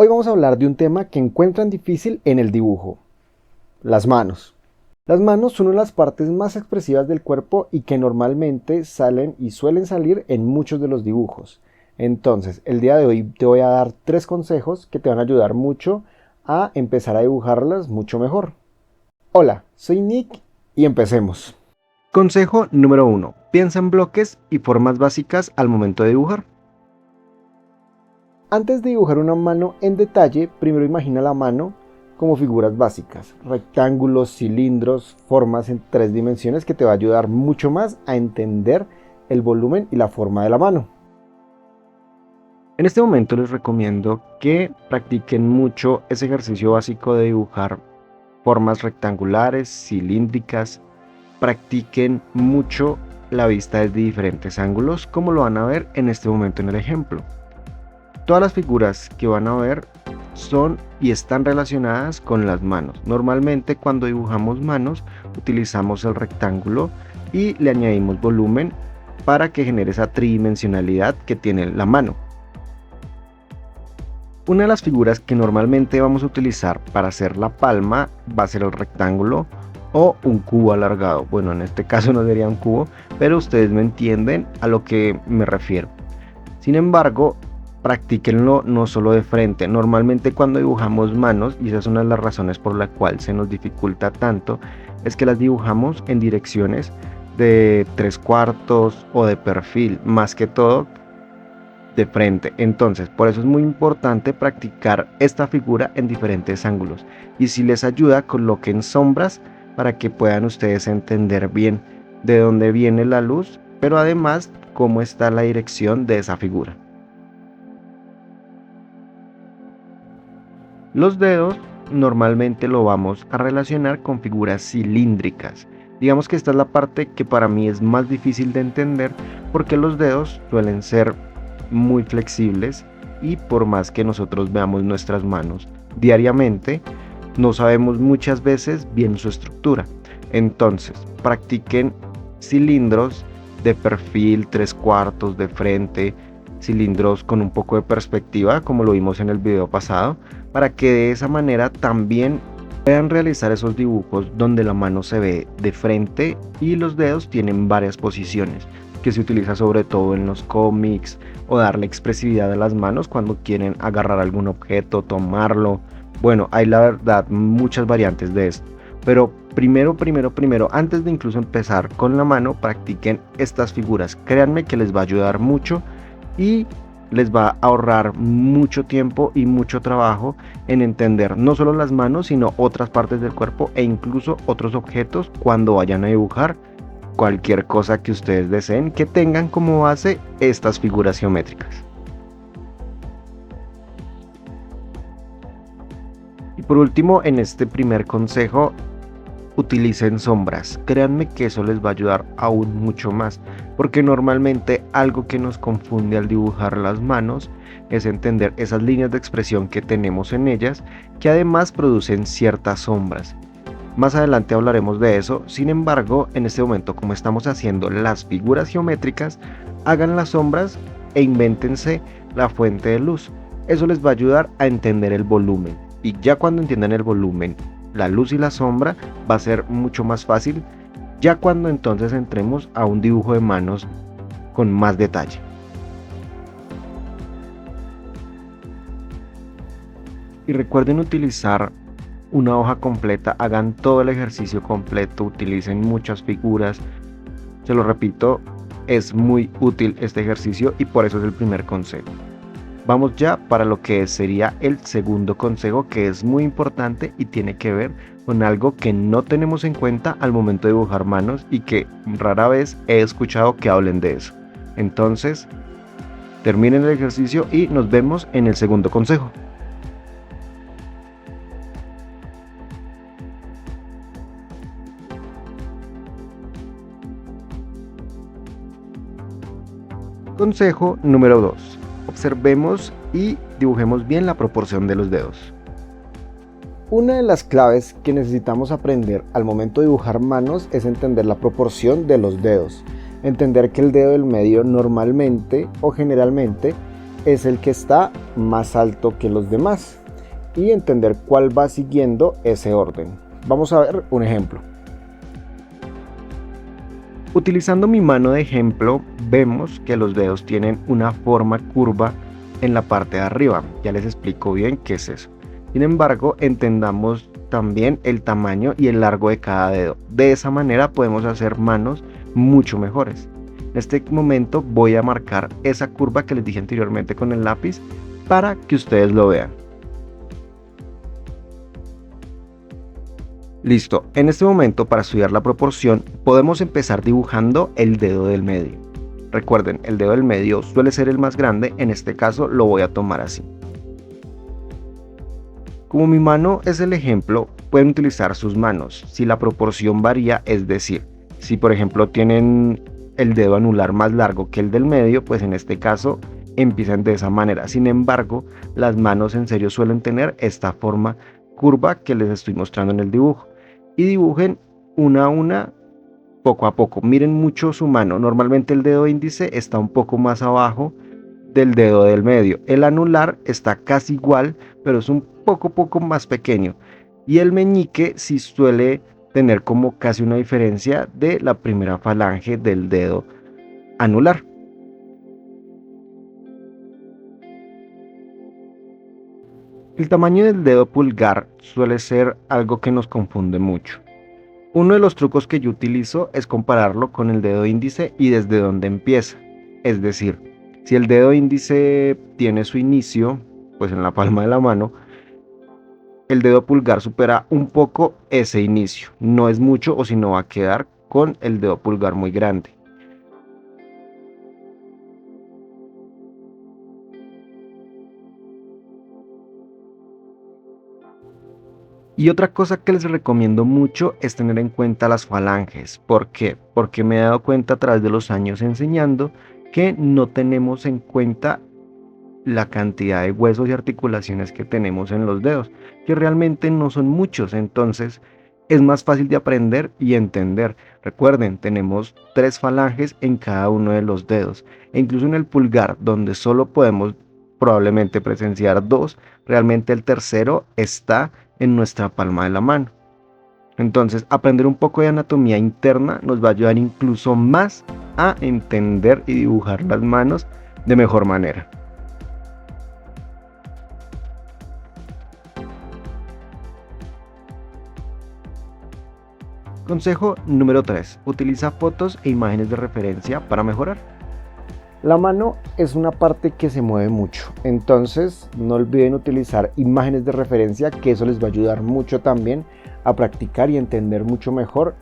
Hoy vamos a hablar de un tema que encuentran difícil en el dibujo: las manos. Las manos son una de las partes más expresivas del cuerpo y que normalmente salen y suelen salir en muchos de los dibujos. Entonces, el día de hoy te voy a dar 3 consejos que te van a ayudar mucho a empezar a dibujarlas mucho mejor. Hola, soy Nick y empecemos. Consejo número 1. Piensa en bloques y formas básicas al momento de dibujar. Antes de dibujar una mano en detalle, primero imagina la mano como figuras básicas, rectángulos, cilindros, formas en 3 dimensiones que te va a ayudar mucho más a entender el volumen y la forma de la mano. En este momento les recomiendo que practiquen mucho ese ejercicio básico de dibujar formas rectangulares, cilíndricas. Practiquen mucho la vista desde diferentes ángulos, como lo van a ver en este momento en el ejemplo. Todas las figuras que van a ver son y están relacionadas con las manos. Normalmente cuando dibujamos manos utilizamos el rectángulo y le añadimos volumen para que genere esa tridimensionalidad que tiene la mano. Una de las figuras que normalmente vamos a utilizar para hacer la palma va a ser el rectángulo o un cubo alargado. Bueno, en este caso no sería un cubo, pero ustedes me entienden a lo que me refiero. Sin embargo, practíquenlo no solo de frente. Normalmente cuando dibujamos manos, y esa es una de las razones por la cual se nos dificulta tanto, es que las dibujamos en direcciones de 3/4 o de perfil, más que todo de frente. Entonces, por eso es muy importante practicar esta figura en diferentes ángulos. Y si les ayuda, coloquen sombras para que puedan ustedes entender bien de dónde viene la luz, pero además cómo está la dirección de esa figura. Los dedos normalmente lo vamos a relacionar con figuras cilíndricas. Digamos que esta es la parte que para mí es más difícil de entender, porque los dedos suelen ser muy flexibles y por más que nosotros veamos nuestras manos diariamente, no sabemos muchas veces bien su estructura. Entonces, practiquen cilindros de perfil, 3/4, de frente, cilindros con un poco de perspectiva, como lo vimos en el video pasado, para que de esa manera también puedan realizar esos dibujos donde la mano se ve de frente y los dedos tienen varias posiciones, que se utiliza sobre todo en los cómics, o darle expresividad a las manos cuando quieren agarrar algún objeto, tomarlo. Bueno, hay la verdad muchas variantes de esto, pero primero, antes de incluso empezar con la mano, practiquen estas figuras. Créanme que les va a ayudar mucho y les va a ahorrar mucho tiempo y mucho trabajo en entender no solo las manos, sino otras partes del cuerpo e incluso otros objetos cuando vayan a dibujar cualquier cosa que ustedes deseen que tengan como base estas figuras geométricas. Y por último, en este primer consejo, utilicen sombras. Créanme que eso les va a ayudar aún mucho más, porque normalmente algo que nos confunde al dibujar las manos es entender esas líneas de expresión que tenemos en ellas, que además producen ciertas sombras. Más adelante hablaremos de eso. Sin embargo, en este momento, como estamos haciendo las figuras geométricas, hagan las sombras e invéntense la fuente de luz. Eso les va a ayudar a entender el volumen, y ya cuando entiendan el volumen, la luz y la sombra, va a ser mucho más fácil ya cuando entonces entremos a un dibujo de manos con más detalle. Y recuerden utilizar una hoja completa, hagan todo el ejercicio completo, utilicen muchas figuras. Se lo repito, es muy útil este ejercicio y por eso es el primer consejo. Vamos ya para lo que sería el segundo consejo, que es muy importante y tiene que ver con algo que no tenemos en cuenta al momento de dibujar manos y que rara vez he escuchado que hablen de eso. Entonces, terminen el ejercicio y nos vemos en el segundo consejo. Consejo número 2. Observemos y dibujemos bien la proporción de los dedos. Una de las claves que necesitamos aprender al momento de dibujar manos es entender la proporción de los dedos. Entender que el dedo del medio normalmente o generalmente es el que está más alto que los demás y entender cuál va siguiendo ese orden. Vamos a ver un ejemplo. Utilizando mi mano de ejemplo, vemos que los dedos tienen una forma curva en la parte de arriba. Ya les explico bien qué es eso. Sin embargo, entendamos también el tamaño y el largo de cada dedo. De esa manera podemos hacer manos mucho mejores. En este momento voy a marcar esa curva que les dije anteriormente con el lápiz para que ustedes lo vean. Listo, en este momento para estudiar la proporción podemos empezar dibujando el dedo del medio. Recuerden, el dedo del medio suele ser el más grande, en este caso lo voy a tomar así. Como mi mano es el ejemplo, pueden utilizar sus manos si la proporción varía, es decir, si por ejemplo tienen el dedo anular más largo que el del medio, pues en este caso empiezan de esa manera. Sin embargo, las manos en serio suelen tener esta forma curva que les estoy mostrando en el dibujo. Y dibujen una a una, poco a poco. Miren mucho su mano. Normalmente el dedo índice está un poco más abajo del dedo del medio. El anular está casi igual, pero es un poco más pequeño. Y el meñique sí suele tener como casi una diferencia de la primera falange del dedo anular. El tamaño del dedo pulgar suele ser algo que nos confunde mucho. Uno de los trucos que yo utilizo es compararlo con el dedo índice y desde dónde empieza. Es decir, si el dedo índice tiene su inicio, pues en la palma de la mano, el dedo pulgar supera un poco ese inicio. No es mucho o si no va a quedar con el dedo pulgar muy grande. Y otra cosa que les recomiendo mucho es tener en cuenta las falanges. ¿Por qué? Porque me he dado cuenta a través de los años enseñando que no tenemos en cuenta la cantidad de huesos y articulaciones que tenemos en los dedos, que realmente no son muchos, entonces es más fácil de aprender y entender. Recuerden, tenemos 3 falanges en cada uno de los dedos, e incluso en el pulgar, donde solo podemos probablemente presenciar 2, realmente el tercero está en nuestra palma de la mano. Entonces, aprender un poco de anatomía interna nos va a ayudar incluso más a entender y dibujar las manos de mejor manera. Consejo número 3. Utiliza fotos e imágenes de referencia para mejorar. La mano es una parte que se mueve mucho, entonces no olviden utilizar imágenes de referencia, que eso les va a ayudar mucho también a practicar y entender mucho mejor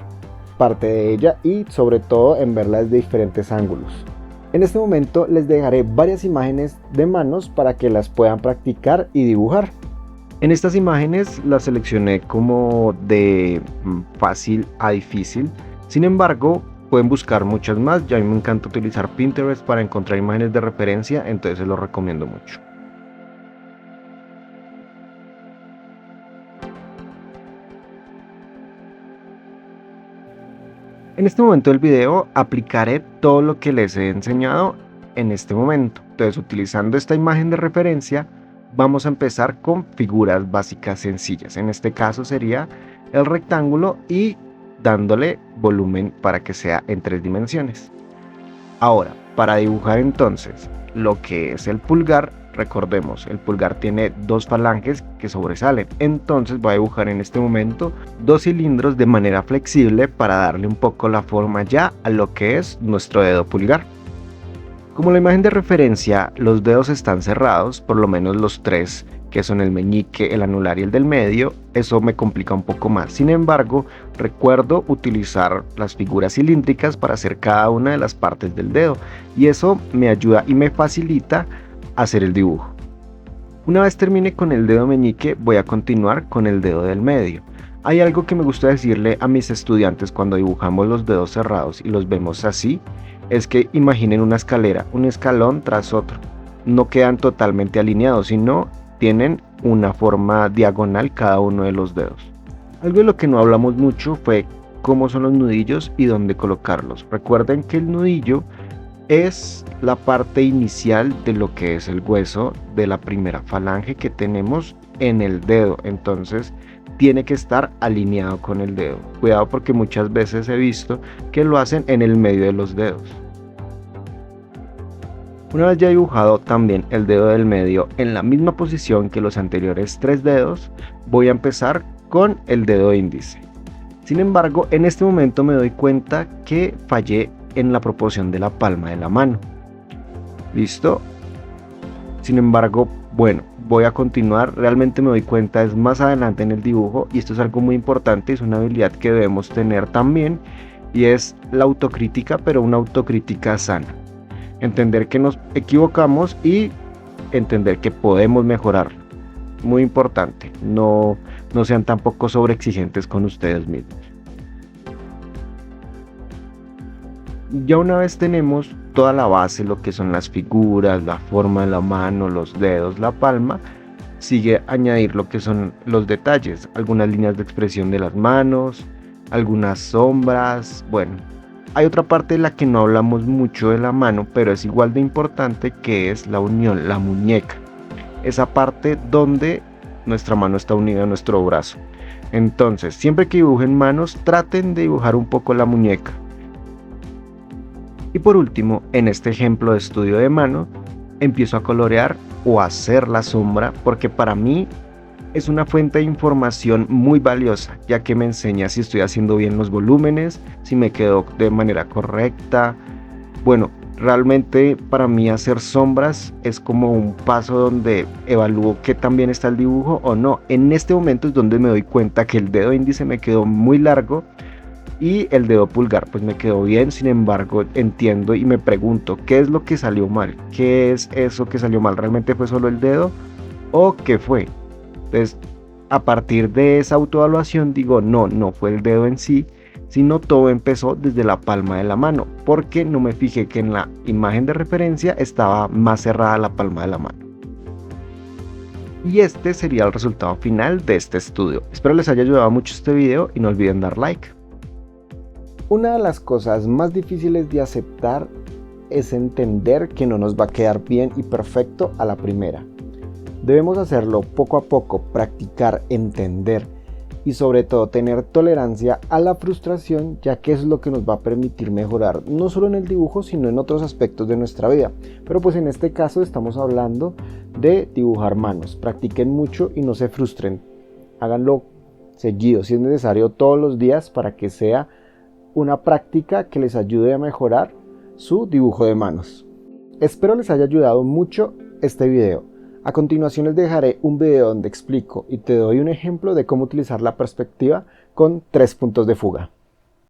parte de ella y sobre todo en verla desde diferentes ángulos. En este momento les dejaré varias imágenes de manos para que las puedan practicar y dibujar. En estas imágenes las seleccioné como de fácil a difícil, sin embargo pueden buscar muchas más. Ya a mí me encanta utilizar Pinterest para encontrar imágenes de referencia, entonces se los recomiendo mucho. En este momento del video aplicaré todo lo que les he enseñado en este momento. Entonces, utilizando esta imagen de referencia, vamos a empezar con figuras básicas sencillas. En este caso sería el rectángulo y dándole volumen para que sea en 3 dimensiones. Ahora, para dibujar entonces lo que es el pulgar, recordemos, el pulgar tiene 2 falanges que sobresalen, entonces voy a dibujar en este momento 2 cilindros de manera flexible para darle un poco la forma ya a lo que es nuestro dedo pulgar. Como la imagen de referencia, los dedos están cerrados, por lo menos los 3 que son el meñique, el anular y el del medio, eso me complica un poco más. Sin embargo, recuerdo utilizar las figuras cilíndricas para hacer cada una de las partes del dedo, y eso me ayuda y me facilita hacer el dibujo. Una vez termine con el dedo meñique, voy a continuar con el dedo del medio. Hay algo que me gusta decirle a mis estudiantes cuando dibujamos los dedos cerrados y los vemos así, es que imaginen una escalera, un escalón tras otro. No quedan totalmente alineados, sino tienen una forma diagonal cada uno de los dedos. Algo de lo que no hablamos mucho fue cómo son los nudillos y dónde colocarlos. Recuerden que el nudillo es la parte inicial de lo que es el hueso de la primera falange que tenemos en el dedo. Entonces tiene que estar alineado con el dedo. Cuidado porque muchas veces he visto que lo hacen en el medio de los dedos. Una vez ya dibujado también el dedo del medio en la misma posición que los anteriores 3 dedos, voy a empezar con el dedo índice. Sin embargo, en este momento me doy cuenta que fallé en la proporción de la palma de la mano. ¿Listo? Sin embargo, bueno, voy a continuar. Realmente me doy cuenta es más adelante en el dibujo, y esto es algo muy importante, es una habilidad que debemos tener también, y es la autocrítica, pero una autocrítica sana. Entender que nos equivocamos y entender que podemos mejorarlo. Muy importante, no sean tampoco sobreexigentes con ustedes mismos. Ya una vez tenemos toda la base, lo que son las figuras, la forma de la mano, los dedos, la palma, sigue añadir lo que son los detalles, algunas líneas de expresión de las manos, algunas sombras. Bueno, hay otra parte de la que no hablamos mucho de la mano, pero es igual de importante, que es la unión, la muñeca. Esa parte donde nuestra mano está unida a nuestro brazo. Entonces, siempre que dibujen manos, traten de dibujar un poco la muñeca. Y por último, en este ejemplo de estudio de mano, empiezo a colorear o a hacer la sombra, porque para mí es una fuente de información muy valiosa, ya que me enseña si estoy haciendo bien los volúmenes, si me quedó de manera correcta. Bueno, realmente para mí hacer sombras es como un paso donde evalúo qué tan bien está el dibujo o no. En este momento es donde me doy cuenta que el dedo índice me quedó muy largo y el dedo pulgar pues me quedó bien. Sin embargo, entiendo y me pregunto qué es lo que salió mal, qué es eso que salió mal. ¿Realmente fue solo el dedo o qué fue? Entonces, a partir de esa autoevaluación digo, no fue el dedo en sí, sino todo empezó desde la palma de la mano, porque no me fijé que en la imagen de referencia estaba más cerrada la palma de la mano. Y este sería el resultado final de este estudio. Espero les haya ayudado mucho este video y no olviden dar like. Una de las cosas más difíciles de aceptar es entender que no nos va a quedar bien y perfecto a la primera. Debemos hacerlo poco a poco, practicar, entender y sobre todo tener tolerancia a la frustración, ya que es lo que nos va a permitir mejorar no solo en el dibujo sino en otros aspectos de nuestra vida. Pero pues en este caso estamos hablando de dibujar manos. Practiquen mucho y no se frustren. Háganlo seguido, si es necesario todos los días, para que sea una práctica que les ayude a mejorar su dibujo de manos. Espero les haya ayudado mucho este video. A continuación les dejaré un video donde explico y te doy un ejemplo de cómo utilizar la perspectiva con 3 puntos de fuga.